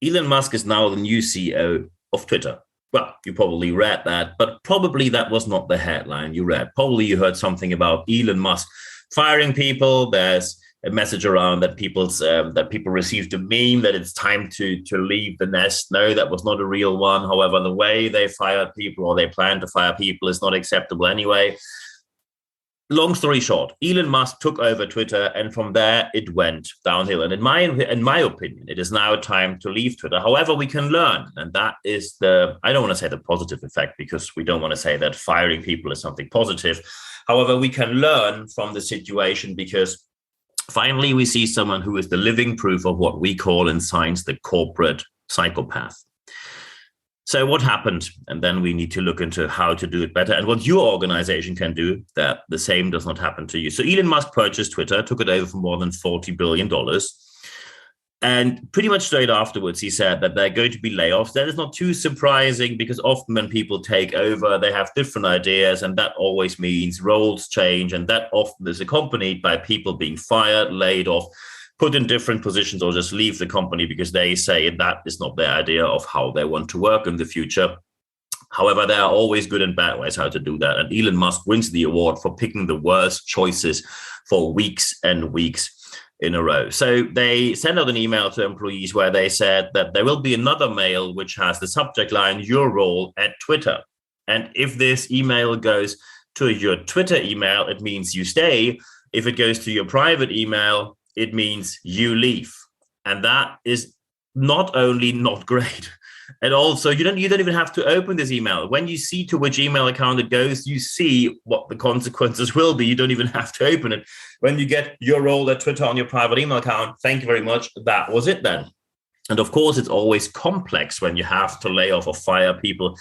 Elon Musk is now the new CEO of Twitter. Well, you probably read that, but probably that was not the headline you read. Probably you heard something about Elon Musk firing people. There's a message around that people received a meme that it's time to leave the nest. No, that was not a real one. However, the way they fired people or they plan to fire people is not acceptable anyway. Long story short, Elon Musk took over Twitter, and from there it went downhill. And in my opinion, it is now time to leave Twitter. However, we can learn, and that is I don't want to say the positive effect, because we don't want to say that firing people is something positive. However, we can learn from the situation, because finally we see someone who is the living proof of what we call in science the corporate psychopath. So what happened? And then we need to look into how to do it better and what your organization can do that the same does not happen to you. So Elon Musk purchased Twitter, took it over for more than $40 billion. And pretty much straight afterwards, he said that there are going to be layoffs. That is not too surprising, because often when people take over, they have different ideas, and that always means roles change. And that often is accompanied by people being fired, laid off, put in different positions, or just leave the company because they say that is not their idea of how they want to work in the future. However, there are always good and bad ways how to do that. And Elon Musk wins the award for picking the worst choices for weeks and weeks in a row. So they sent out an email to employees where they said that there will be another mail which has the subject line, your role at Twitter. And if this email goes to your Twitter email, it means you stay. If it goes to your private email, it means you leave. And that is not only not great, and also you don't even have to open this email. When you see to which email account it goes, you see what the consequences will be. You don't even have to open it. When you get your role at Twitter on your private email account, thank you very much. That was it then. And of course, it's always complex when you have to lay off or fire people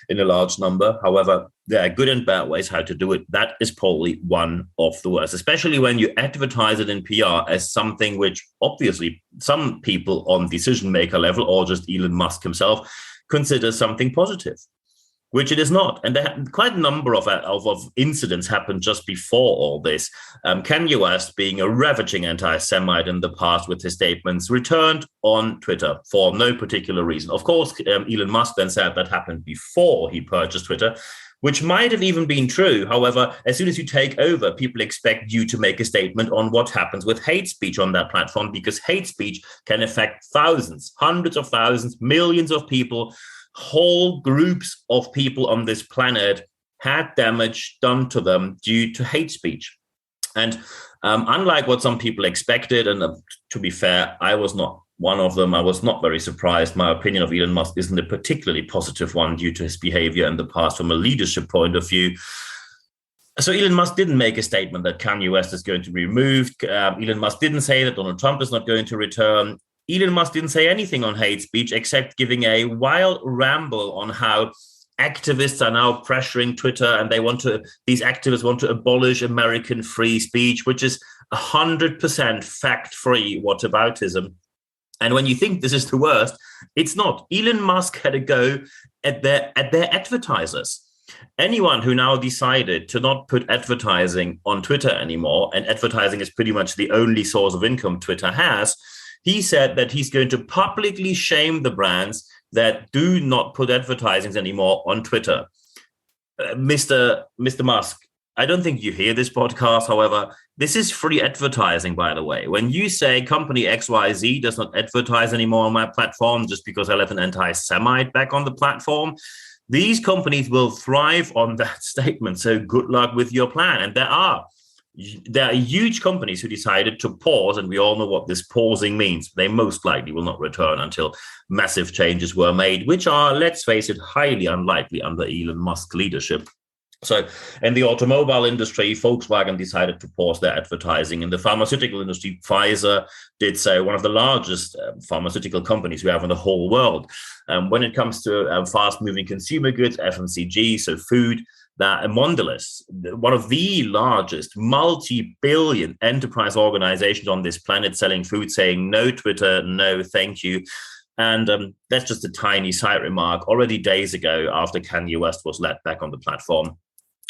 in a large number. However, there are good and bad ways how to do it. That is probably one of the worst, especially when you advertise it in PR as something which obviously some people on decision maker level, or just Elon Musk himself, consider something positive, which it is not. And there have quite a number of incidents happened just before all this. Kanye West, being a ravaging anti-Semite in the past with his statements, returned on Twitter for no particular reason. Of course, Elon Musk then said that happened before he purchased Twitter, which might have even been true. However, as soon as you take over, people expect you to make a statement on what happens with hate speech on that platform, because hate speech can affect thousands, hundreds of thousands, millions of people. Whole groups of people on this planet had damage done to them due to hate speech. And unlike what some people expected, and to be fair, I was not one of them. I was not very surprised. My opinion of Elon Musk isn't a particularly positive one due to his behavior in the past from a leadership point of view. So Elon Musk didn't make a statement that Kanye West is going to be removed. Elon Musk didn't say that Donald Trump is not going to return. Elon Musk didn't say anything on hate speech except giving a wild ramble on how activists are now pressuring Twitter, and these activists want to abolish American free speech, which is 100% fact-free whataboutism. And when you think this is the worst, it's not. Elon Musk had a go at their advertisers. Anyone who now decided to not put advertising on Twitter anymore, and advertising is pretty much the only source of income Twitter has, he said that he's going to publicly shame the brands that do not put advertisings anymore on Twitter. Mr. Musk, I don't think you hear this podcast. However, this is free advertising, by the way. When you say company XYZ does not advertise anymore on my platform just because I let an anti-Semite back on the platform, these companies will thrive on that statement. So good luck with your plan. And there are huge companies who decided to pause, and we all know what this pausing means. They most likely will not return until massive changes were made, which are, let's face it, highly unlikely under Elon Musk leadership. So in the automobile industry, Volkswagen decided to pause their advertising. In the pharmaceutical industry, Pfizer did so, one of the largest pharmaceutical companies we have in the whole world. When it comes to fast-moving consumer goods, FMCG, so food, that Mondelez, one of the largest multi-billion enterprise organizations on this planet selling food, saying no Twitter, no thank you. And that's just a tiny side remark. Already days ago, after Kanye West was let back on the platform,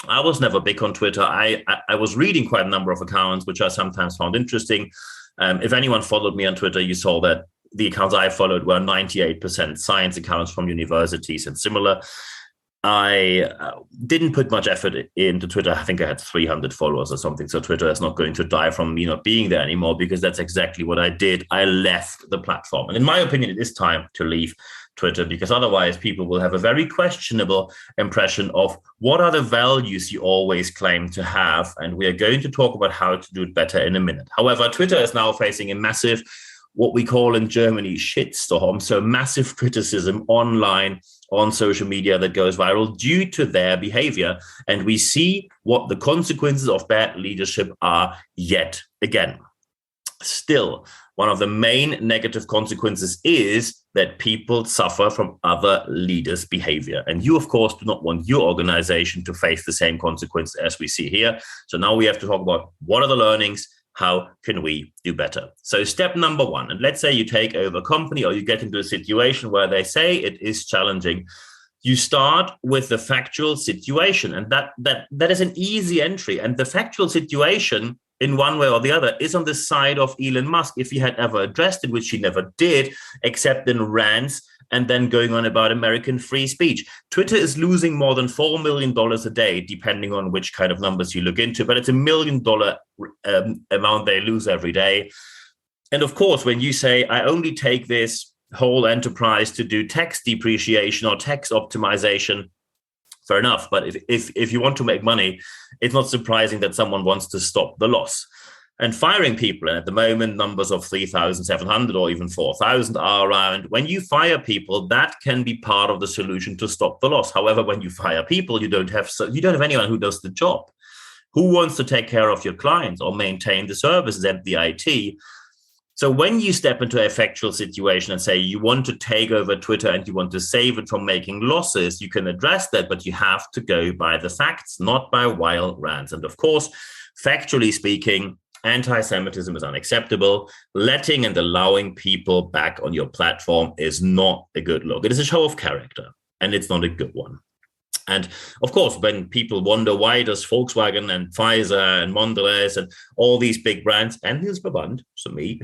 I was never big on Twitter. I was reading quite a number of accounts, which I sometimes found interesting. If anyone followed me on Twitter, you saw that the accounts I followed were 98% science accounts from universities and similar. I didn't put much effort into Twitter. I think I had 300 followers or something. So Twitter is not going to die from me not being there anymore, because that's exactly what I did. I left the platform. And in my opinion, it is time to leave Twitter, because otherwise people will have a very questionable impression of what are the values you always claim to have. And we are going to talk about how to do it better in a minute. However, Twitter is now facing a massive, what we call in Germany, shitstorm. So massive criticism online on social media that goes viral due to their behavior. And we see what the consequences of bad leadership are yet again. Still, one of the main negative consequences is that people suffer from other leaders' behavior. And you, of course, do not want your organization to face the same consequence as we see here. So now we have to talk about what are the learnings. How can we do better? So step number one, and let's say you take over a company or you get into a situation where they say it is challenging. You start with the factual situation, and that is an easy entry. And the factual situation, in one way or the other, is on the side of Elon Musk, if he had ever addressed it, which he never did, except in rants and then going on about American free speech. Twitter is losing more than $4 million a day, depending on which kind of numbers you look into, but it's $1 million amount they lose every day. And of course, when you say, I only take this whole enterprise to do text depreciation or text optimization, fair enough. But if you want to make money, it's not surprising that someone wants to stop the loss. And firing people, and at the moment, numbers of 3,700 or even 4,000 are around. When you fire people, that can be part of the solution to stop the loss. However, when you fire people, you don't have anyone who does the job. Who wants to take care of your clients or maintain the services and the IT? So when you step into a factual situation and say you want to take over Twitter and you want to save it from making losses, you can address that, but you have to go by the facts, not by wild rants. And of course, factually speaking, anti-Semitism is unacceptable. Letting and allowing people back on your platform is not a good look. It is a show of character, and it's not a good one. And of course, when people wonder why does Volkswagen and Pfizer and Mondelez and all these big brands, and Niels Brabandt, so me,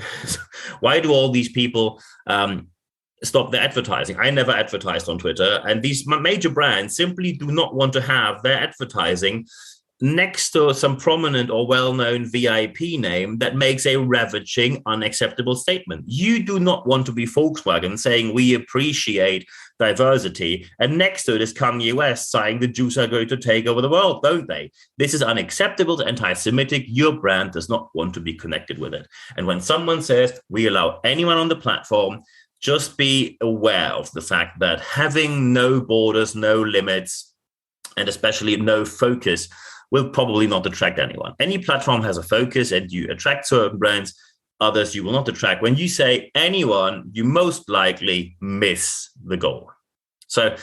why do all these people stop their advertising? I never advertised on Twitter, and these major brands simply do not want to have their advertising next to some prominent or well-known VIP name that makes a ravaging, unacceptable statement. You do not want to be Volkswagen saying we appreciate diversity, and next to it is Kanye West saying the Jews are going to take over the world, don't they? This is unacceptable, anti-Semitic. Your brand does not want to be connected with it. And when someone says we allow anyone on the platform, just be aware of the fact that having no borders, no limits, and especially no focus will probably not attract anyone. Any platform has a focus, and you attract certain brands, others you will not attract. When you say anyone, you most likely miss the goal. So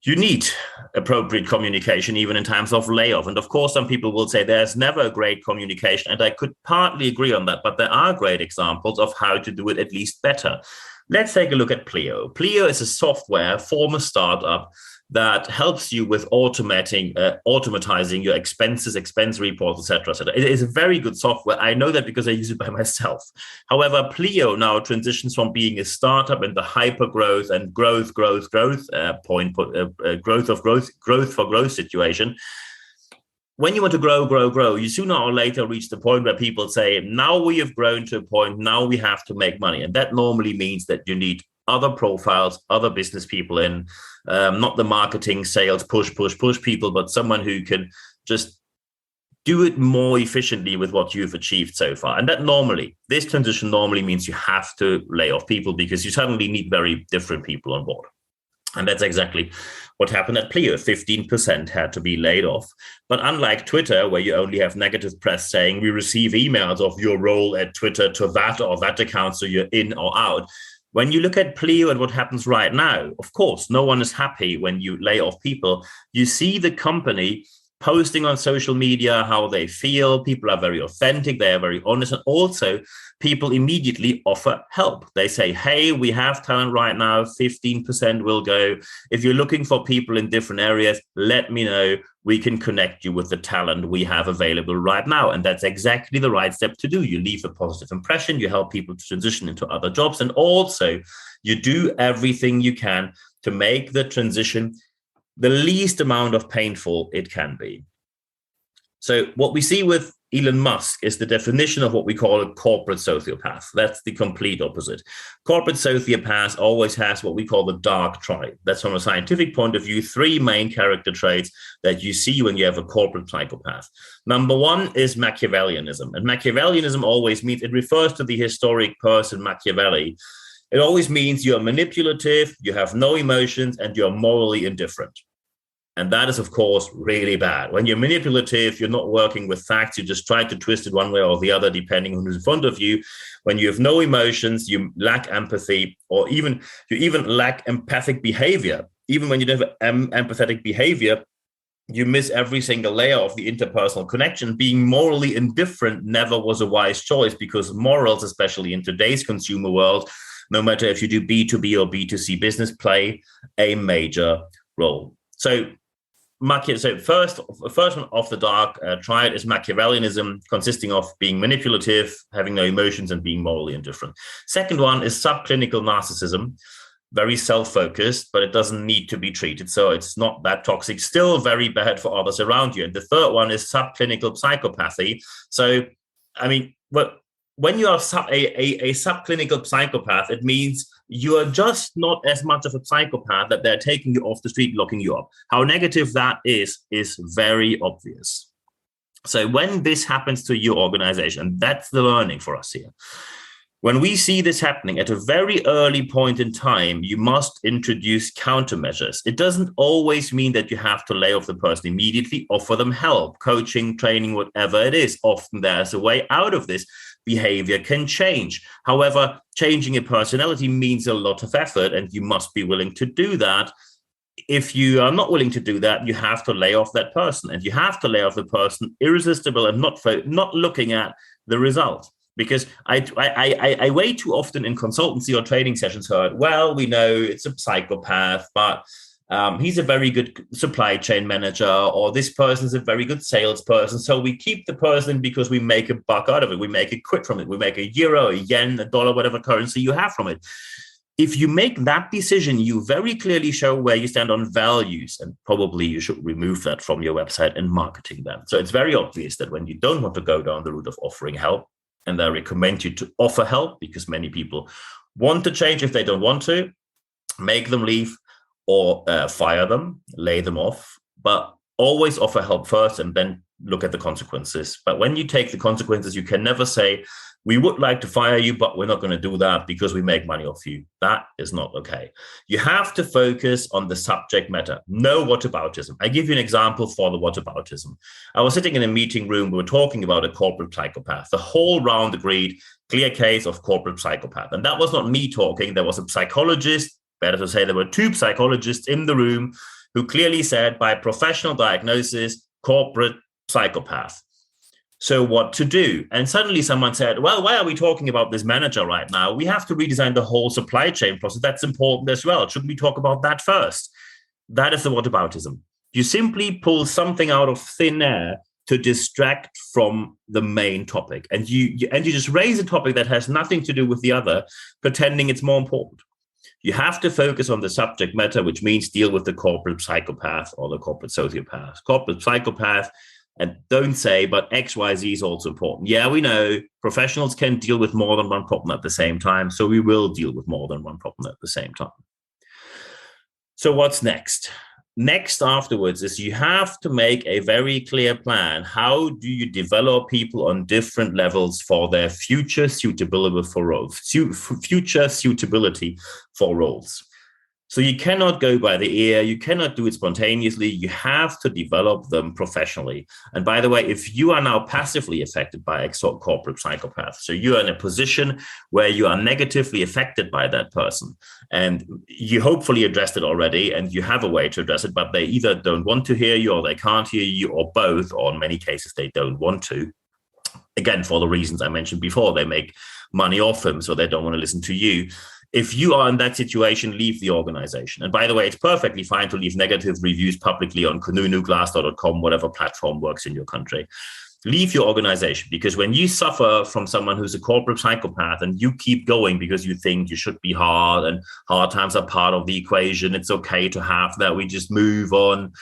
you need appropriate communication, even in times of layoff. And of course, some people will say there's never a great communication, and I could partly agree on that, but there are great examples of how to do it at least better. Let's take a look at Pleo. Pleo is a software, former startup, that helps you with automatizing your expenses, expense reports, etc., etc. It is a very good software. I know that because I use it by myself. However, Pleo now transitions from being a startup in the hyper growth and growth for growth situation. When you want to grow, you sooner or later reach the point where people say, now we have grown to a point, now we have to make money. And that normally means that you need other profiles, other business people in, not the marketing, sales, push people, but someone who can just do it more efficiently with what you've achieved so far. And this transition normally means you have to lay off people because you suddenly need very different people on board. And that's exactly what happened at Pleo. 15% had to be laid off. But unlike Twitter, where you only have negative press saying we receive emails of your role at Twitter to that or that account, so you're in or out. When you look at Pleo and what happens right now, of course, no one is happy when you lay off people. You see the company posting on social media how they feel. People are very authentic. They are very honest. And also people immediately offer help. They say, hey, we have talent right now. 15% will go. If you're looking for people in different areas, let me know. We can connect you with the talent we have available right now. And that's exactly the right step to do. You leave a positive impression. You help people to transition into other jobs. And also you do everything you can to make the transition the least amount of painful it can be. So what we see with Elon Musk is the definition of what we call a corporate sociopath. That's the complete opposite. Corporate sociopath always has what we call the dark triad. That's from a scientific point of view, 3 main character traits that you see when you have a corporate psychopath. Number 1 is Machiavellianism. And Machiavellianism always means, it refers to the historic person Machiavelli. It always means you're manipulative, you have no emotions, and you're morally indifferent. And that is, of course, really bad. When you're manipulative, you're not working with facts. You just try to twist it one way or the other, depending on who's in front of you. When you have no emotions, you lack empathy, or you even lack empathic behavior. Even when you don't have empathetic behavior, you miss every single layer of the interpersonal connection. Being morally indifferent never was a wise choice, because morals, especially in today's consumer world, no matter if you do B2B or B2C business, play a major role. So first one off the dark triad is Machiavellianism, consisting of being manipulative, having no emotions, and being morally indifferent. Second one is subclinical narcissism, very self-focused, but it doesn't need to be treated, so it's not that toxic, still very bad for others around you. And the third one is subclinical psychopathy. So, I mean, when you are a subclinical psychopath, it means you are just not as much of a psychopath that they're taking you off the street, locking you up. How negative that is very obvious. So when this happens to your organization, that's the learning for us here. When we see this happening at a very early point in time, you must introduce countermeasures. It doesn't always mean that you have to lay off the person immediately. Offer them help, coaching, training, whatever it is. Often there's a way out of this. Behavior can change. However, changing a personality means a lot of effort, and you must be willing to do that. If you are not willing to do that, you have to lay off that person, and you have to lay off the person irresistible and not looking at the result. Because I way too often in consultancy or training sessions heard, well, we know it's a psychopath, but he's a very good supply chain manager, or this person is a very good salesperson. So we keep the person because we make a buck out of it. We make a quid from it. We make a euro, a yen, a dollar, whatever currency you have from it. If you make that decision, you very clearly show where you stand on values, and probably you should remove that from your website and marketing them. So it's very obvious that when you don't want to go down the route of offering help, and I recommend you to offer help, because many people want to change. If they don't want to, make them leave or fire them, lay them off, but always offer help first and then look at the consequences. But when you take the consequences, you can never say, we would like to fire you, but we're not going to do that because we make money off you. That is not okay. You have to focus on the subject matter. No whataboutism. I give you an example for the whataboutism. I was sitting in a meeting room. We were talking about a corporate psychopath. The whole round agreed, clear case of corporate psychopath. And that was not me talking. There was a psychologist, better to say there were 2 psychologists in the room who clearly said, by professional diagnosis, corporate psychopath. So what to do? And suddenly someone said, well, why are we talking about this manager right now? We have to redesign the whole supply chain process. That's important as well. Shouldn't we talk about that first? That is the whataboutism. You simply pull something out of thin air to distract from the main topic. And you just raise a topic that has nothing to do with the other, pretending it's more important. You have to focus on the subject matter, which means deal with the corporate psychopath or the corporate sociopath. Corporate psychopath. And don't say, but XYZ is also important. Yeah, we know professionals can deal with more than one problem at the same time. So we will deal with more than one problem at the same time. So what's next? Next afterwards is you have to make a very clear plan. How do you develop people on different levels for their future suitability for roles? So you cannot go by the ear. You cannot do it spontaneously. You have to develop them professionally. And by the way, if you are now passively affected by a corporate psychopath, so you are in a position where you are negatively affected by that person, and you hopefully addressed it already, and you have a way to address it, but they either don't want to hear you, or they can't hear you, or both, or in many cases, they don't want to. Again, for the reasons I mentioned before, they make money off him, so they don't want to listen to you. If you are in that situation, leave the organization. And by the way, it's perfectly fine to leave negative reviews publicly on Kununu, Glassdoor.com, whatever platform works in your country. Leave your organization, because when you suffer from someone who's a corporate psychopath and you keep going because you think you should be hard and hard times are part of the equation, it's okay to have that, we just move on.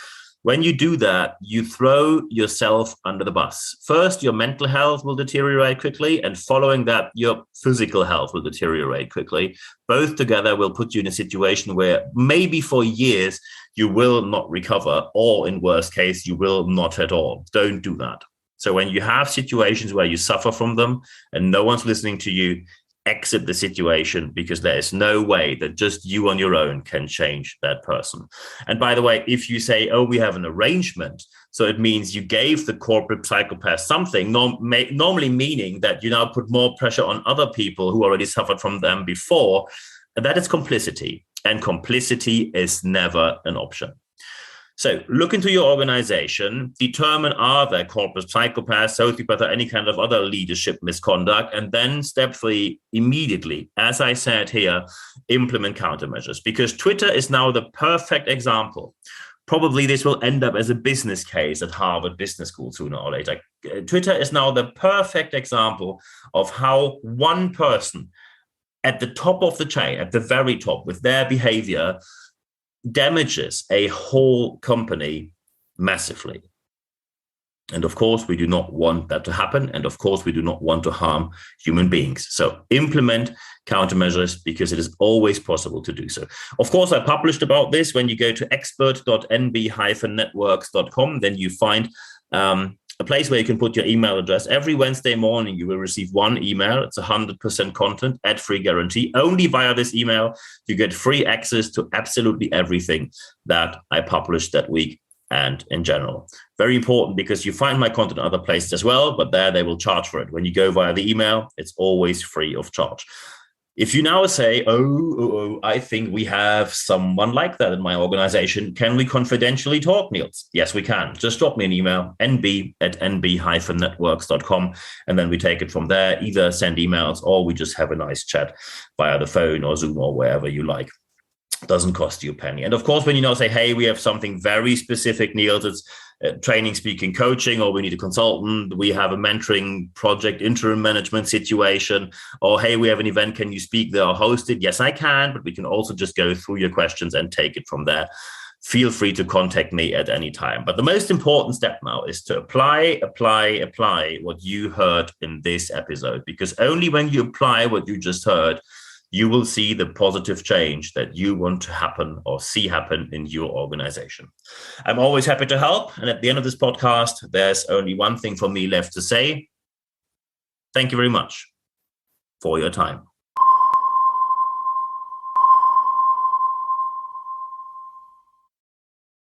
When you do that, you throw yourself under the bus. First, your mental health will deteriorate quickly, and following that, your physical health will deteriorate quickly. Both together will put you in a situation where maybe for years you will not recover, or in worst case, you will not at all. Don't do that. So when you have situations where you suffer from them and no one's listening to you, exit the situation, because there is no way that just you on your own can change that person. And by the way, if you say, oh, we have an arrangement, so it means you gave the corporate psychopath something, normally meaning that you now put more pressure on other people who already suffered from them before, and that is complicity. And complicity is never an option. So look into your organization, determine, are there corporate psychopaths, sociopaths, or any kind of other leadership misconduct, and then step 3, immediately, as I said here, implement countermeasures, because Twitter is now the perfect example. Probably this will end up as a business case at Harvard Business School sooner or later. Twitter is now the perfect example of how one person at the top of the chain, at the very top, with their behavior, damages a whole company massively. And of course, we do not want that to happen. And of course, we do not want to harm human beings. So implement countermeasures, because it is always possible to do so. Of course, I published about this. When you go to expert.nb-networks.com, then you find a place where you can put your email address. Every Wednesday morning, you will receive one email. It's 100% content, ad-free guarantee. Only via this email, you get free access to absolutely everything that I published that week and in general. Very important, because you find my content in other places as well, but there they will charge for it. When you go via the email, it's always free of charge. If you now say, oh, I think we have someone like that in my organization, can we confidentially talk, Niels? Yes, we can. Just drop me an email, nb@nb-networks.com, and then we take it from there. Either send emails, or we just have a nice chat via the phone or Zoom or wherever you like. Doesn't cost you a penny. And of course, when you say, hey, we have something very specific, Niels, it's training, speaking, coaching, or we need a consultant, we have a mentoring project, interim management situation, or hey, we have an event, can you speak there or host it? Yes, I can, but we can also just go through your questions and take it from there. Feel free to contact me at any time. But the most important step now is to apply what you heard in this episode, because only when you apply what you just heard, you will see the positive change that you want to happen or see happen in your organization. I'm always happy to help. And at the end of this podcast, there's only one thing for me left to say. Thank you very much for your time.